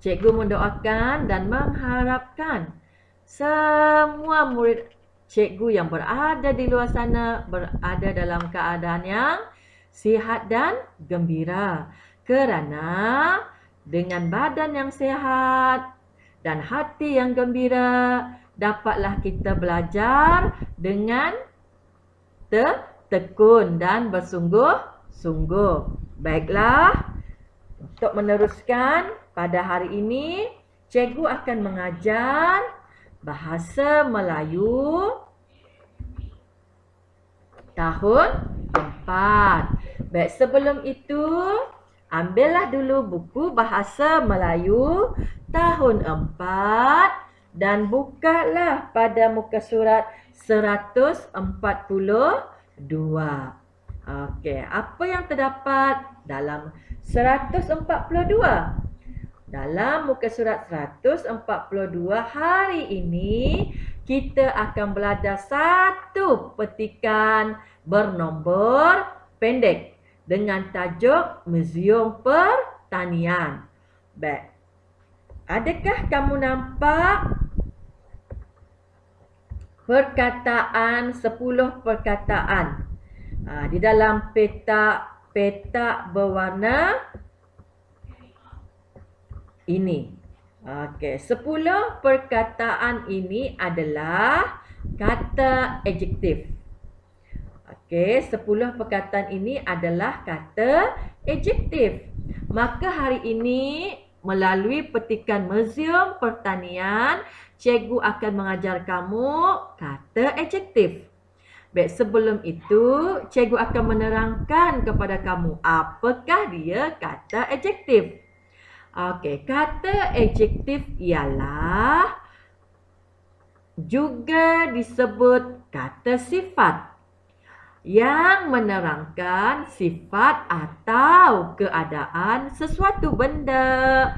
Cikgu mendoakan dan mengharapkan semua murid cikgu yang berada di luar sana berada dalam keadaan yang sihat dan gembira. Kerana dengan badan yang sihat dan hati yang gembira, dapatlah kita belajar dengan tekun dan bersungguh-sungguh. Baiklah, untuk meneruskan pada hari ini, cikgu akan mengajar bahasa Melayu tahun 4. Baik, sebelum itu, ambillah dulu buku bahasa Melayu tahun 4 dan bukalah pada muka surat 142. Okey, apa yang terdapat dalam 142? Dalam muka surat 142 hari ini, kita akan belajar satu petikan bernombor pendek dengan tajuk Muzium Pertanian. Baik, adakah kamu nampak perkataan, 10 perkataan di dalam petak berwarna ini? Okey, 10 perkataan ini adalah kata adjektif. Okey, 10 perkataan ini adalah kata adjektif. Maka hari ini melalui petikan Muzium Pertanian, cikgu akan mengajar kamu kata adjektif. Baik, sebelum itu, cikgu akan menerangkan kepada kamu apakah dia kata adjektif. Okey, kata adjektif ialah juga disebut kata sifat yang menerangkan sifat atau keadaan sesuatu benda,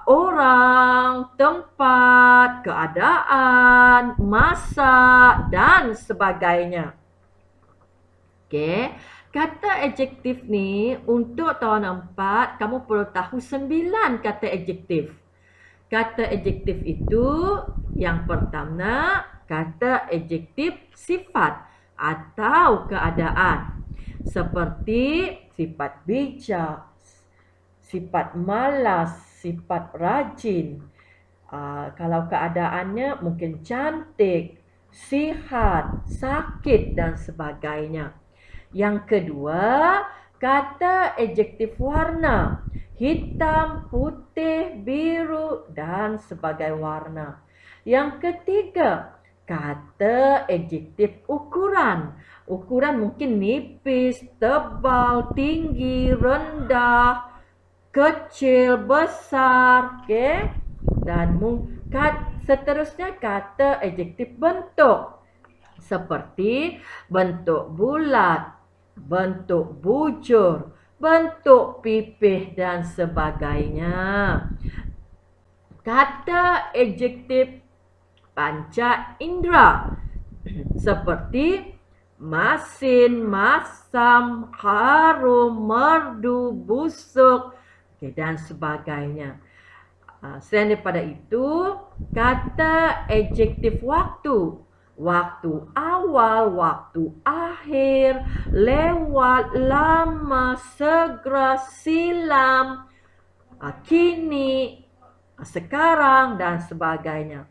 orang, tempat, keadaan, masa dan sebagainya. Okey, kata adjektif ni untuk tahun 4 kamu perlu tahu 9 kata adjektif. Kata adjektif itu yang pertama kata adjektif sifat atau keadaan. Seperti sifat bijak, sifat malas, sifat rajin. Kalau keadaannya mungkin cantik, sihat, sakit dan sebagainya. Yang kedua, kata adjektif warna. Hitam, putih, biru dan sebagai warna. Yang ketiga, kata adjektif ukuran. Ukuran mungkin nipis, tebal, tinggi, rendah, kecil, besar, okey? Dan seterusnya kata adjektif bentuk. Seperti bentuk bulat, bentuk bujur, bentuk pipih dan sebagainya. Kata adjektif panca indera seperti masin, masam, harum, merdu, busuk dan sebagainya. Selain daripada itu, kata adjektif waktu. Waktu awal, waktu akhir, lewat, lama, segera, silam, kini, sekarang dan sebagainya.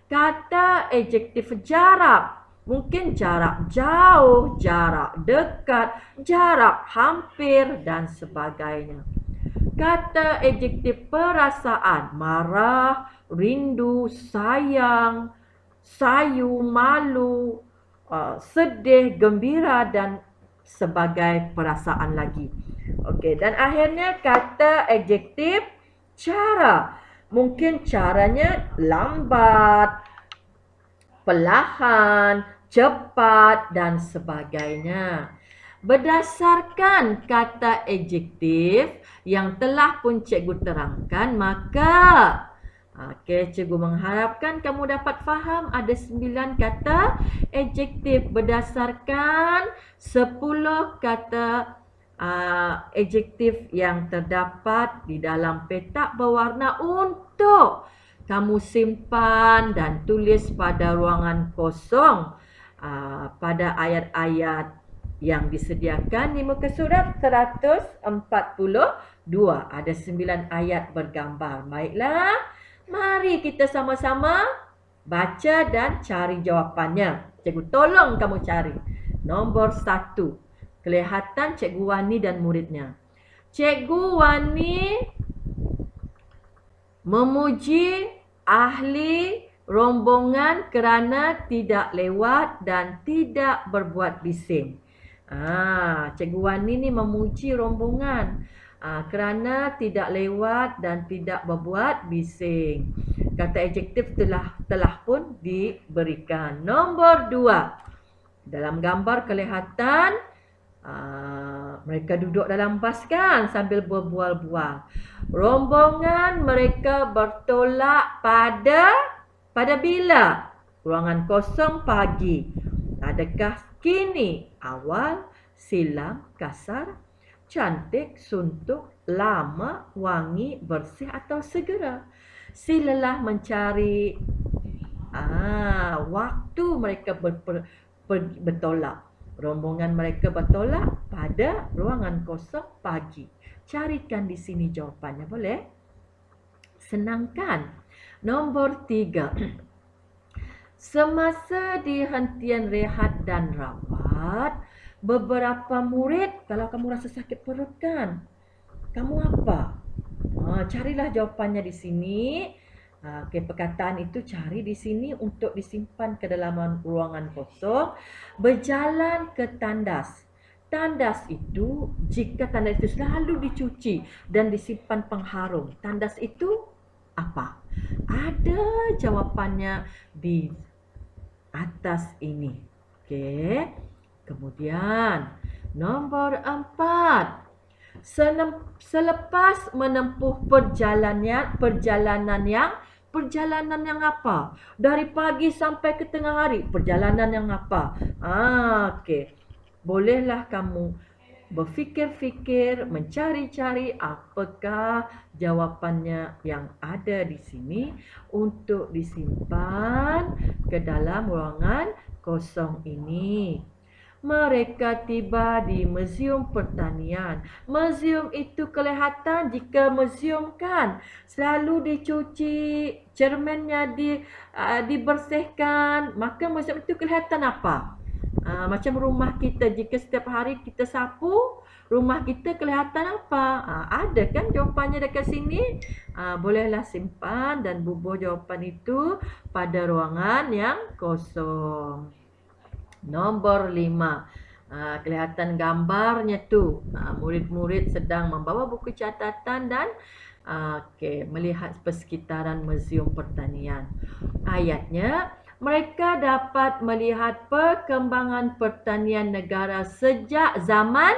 Kata adjektif jarak. Mungkin jarak jauh, jarak dekat, jarak hampir dan sebagainya. Kata adjektif perasaan. Marah, rindu, sayang, sayu, malu, sedih, gembira dan sebagai perasaan lagi. Okey, dan akhirnya kata adjektif cara. Mungkin caranya lambat, perlahan, cepat dan sebagainya. Berdasarkan kata adjektif yang telah pun cikgu terangkan, maka cikgu mengharapkan kamu dapat faham ada 9 kata adjektif berdasarkan 10 kata adjektif yang terdapat di dalam petak berwarna untuk kamu simpan dan tulis pada ruangan kosong pada ayat-ayat yang disediakan di muka surat 142. Ada 9 ayat bergambar. Baiklah, mari kita sama-sama baca dan cari jawapannya. Cikgu tolong kamu cari. Nombor 1. Kelihatan Cikgu Wani dan muridnya. Cikgu Wani memuji ahli rombongan kerana tidak lewat dan tidak berbuat bising. Cikgu Wani ni memuji rombongan kerana tidak lewat dan tidak berbuat bising. Kata adjektif telah pun diberikan. Nombor 2. Dalam gambar kelihatan mereka duduk dalam bas kan sambil berbual-bual. Rombongan mereka bertolak pada bila? Ruangan kosong pagi. Adakah kini, awal, silam, kasar, cantik, suntuk, lama, wangi, bersih atau segera? Silalah mencari waktu mereka bertolak. Rombongan mereka bertolak pada ruangan kosong pagi. Carikan di sini jawapannya, boleh? Senangkan. Nombor 3. Semasa di hentian rehat dan rapat, beberapa murid, kalau kamu rasa sakit perut kan, kamu apa? Carilah jawapannya di sini. Perkataan itu cari di sini untuk disimpan ke dalam ruangan kosong. Berjalan ke tandas. Tandas itu, jika tandas itu selalu dicuci dan disimpan pengharum, tandas itu apa? Ada jawapannya di atas ini. Okey. Kemudian nombor 4. Selepas menempuh perjalanan yang apa? Dari pagi sampai ke tengah hari. Perjalanan yang apa? Okey. Bolehlah kamu berfikir-fikir, mencari-cari apakah jawapannya yang ada di sini untuk disimpan ke dalam ruangan kosong ini. Mereka tiba di Muzium Pertanian. Muzium itu kelihatan, jika muzium kan selalu dicuci, cerminnya dibersihkan, maka muzium itu kelihatan apa? Macam rumah kita, jika setiap hari kita sapu, rumah kita kelihatan apa? Ada kan jawapannya dekat sini? Bolehlah simpan dan bubuh jawapan itu pada ruangan yang kosong. Nombor 5. Kelihatan gambarnya tu. Murid-murid sedang membawa buku catatan dan melihat persekitaran Muzium Pertanian. Ayatnya, mereka dapat melihat perkembangan pertanian negara sejak zaman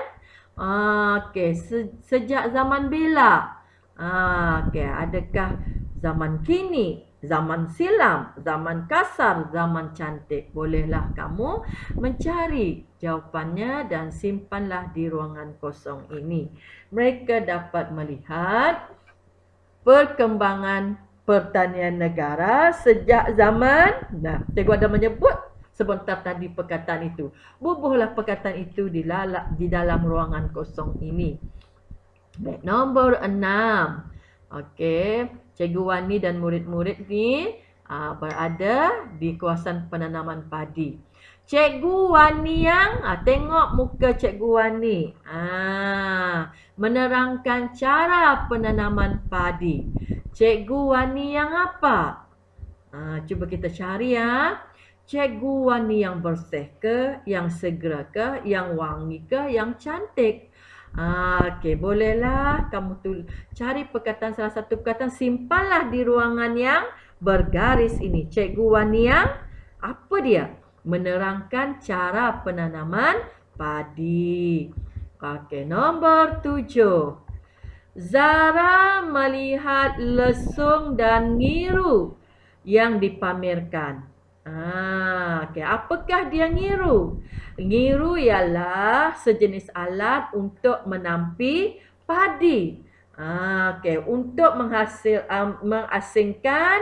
sejak zaman bila? Adakah zaman kini, zaman silam, zaman kasar, zaman cantik? Bolehlah kamu mencari jawapannya dan simpanlah di ruangan kosong ini. Mereka dapat melihat perkembangan pertanian negara sejak zaman, cikgu ada menyebut sebentar tadi perkataan itu. Bubuhlah perkataan itu di dalam ruangan kosong ini. Baik, nombor 6. Okey, Cikgu Wani dan murid-murid ni berada di kawasan penanaman padi. Cikgu Wani yang tengok muka Cikgu Wani. Menerangkan cara penanaman padi. Cikgu Wani yang apa? Cuba kita cari ya. Cikgu Wani yang bersih ke, yang segera ke, yang wangi ke, yang cantik? Bolehlah kamu cari perkataan, salah satu perkataan, simpanlah di ruangan yang bergaris ini. Cikgu Wani yang apa dia? Menerangkan cara penanaman padi. Nombor 7. Zara melihat lesung dan ngiru yang dipamerkan. Okey, apakah dia ngiru? Ngiru ialah sejenis alat untuk menampi padi. Okey, untuk mengasingkan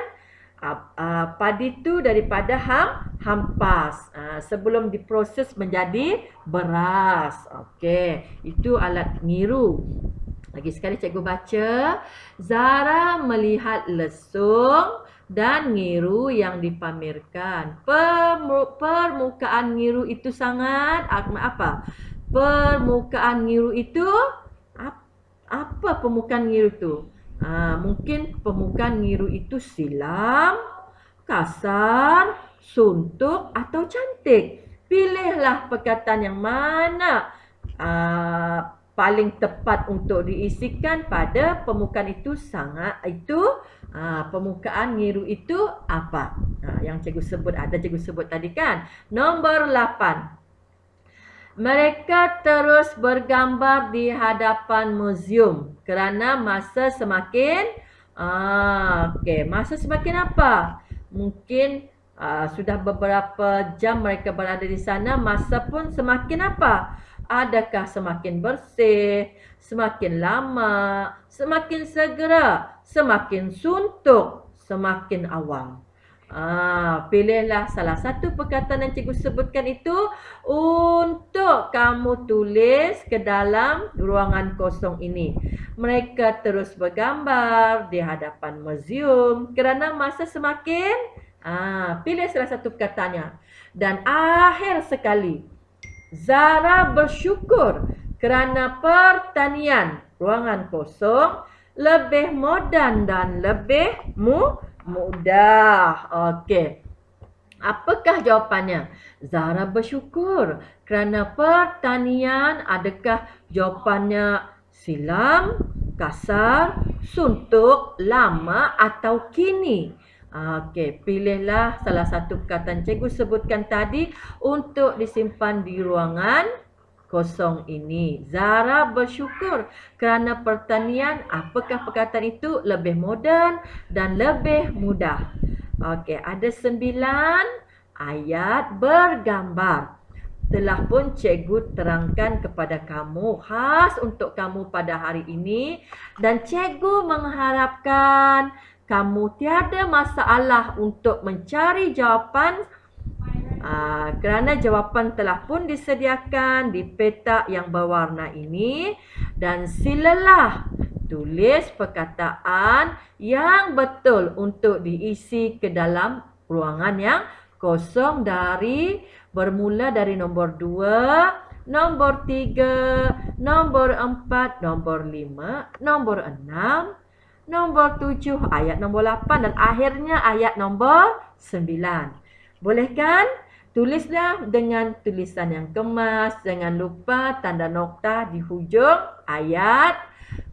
padi itu daripada hampas sebelum diproses menjadi beras. Okey, itu alat ngiru. Lagi sekali cikgu baca. Zara melihat lesung dan ngiru yang dipamerkan. Permukaan ngiru itu sangat apa? Permukaan ngiru itu apa permukaan ngiru itu? Mungkin permukaan ngiru itu silam, kasar, suntuk atau cantik. Pilihlah perkataan yang mana paling tepat untuk diisikan pada permukaan itu permukaan ngiru itu apa? Yang cikgu sebut, ada cikgu sebut tadi kan. Nombor 8. Mereka terus bergambar di hadapan muzium kerana masa semakin masa semakin apa? Mungkin sudah beberapa jam mereka berada di sana, masa pun semakin apa? Adakah semakin bersih, semakin lama, semakin segera, semakin suntuk, semakin awam? Pilihlah salah satu perkataan yang cikgu sebutkan itu untuk kamu tulis ke dalam ruangan kosong ini. Mereka terus bergambar di hadapan muzium kerana masa semakin pilih salah satu perkataannya. Dan akhir sekali, Zara bersyukur kerana pertanian ruangan kosong lebih moden dan lebih mudah. Okey. Apakah jawapannya? Zara bersyukur kerana pertanian. Adakah jawapannya silam, kasar, suntuk, lama atau kini? Okey, pilihlah salah satu perkataan cikgu sebutkan tadi untuk disimpan di ruangan kosong ini. Zara bersyukur kerana pertanian. Apakah perkataan itu? Lebih moden dan lebih mudah. Okey, ada 9 ayat bergambar. Telah pun cikgu terangkan kepada kamu, khas untuk kamu pada hari ini. Dan cikgu mengharapkan kamu tiada masalah untuk mencari jawapan kerana jawapan telah pun disediakan di petak yang berwarna ini. Dan silalah tulis perkataan yang betul untuk diisi ke dalam ruangan yang kosong bermula dari nombor 2, nombor 3, nombor 4, nombor 5, nombor 6, nombor 7, ayat nombor 8 dan akhirnya ayat nombor 9. Boleh kan? Tulislah dengan tulisan yang kemas. Jangan lupa tanda nokta di hujung ayat.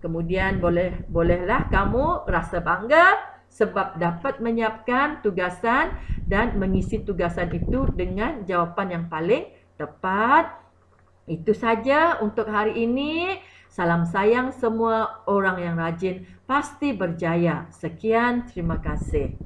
Kemudian bolehlah kamu rasa bangga sebab dapat menyiapkan tugasan dan mengisi tugasan itu dengan jawapan yang paling tepat. Itu saja untuk hari ini. Salam sayang semua orang yang rajin pasti berjaya. Sekian, terima kasih.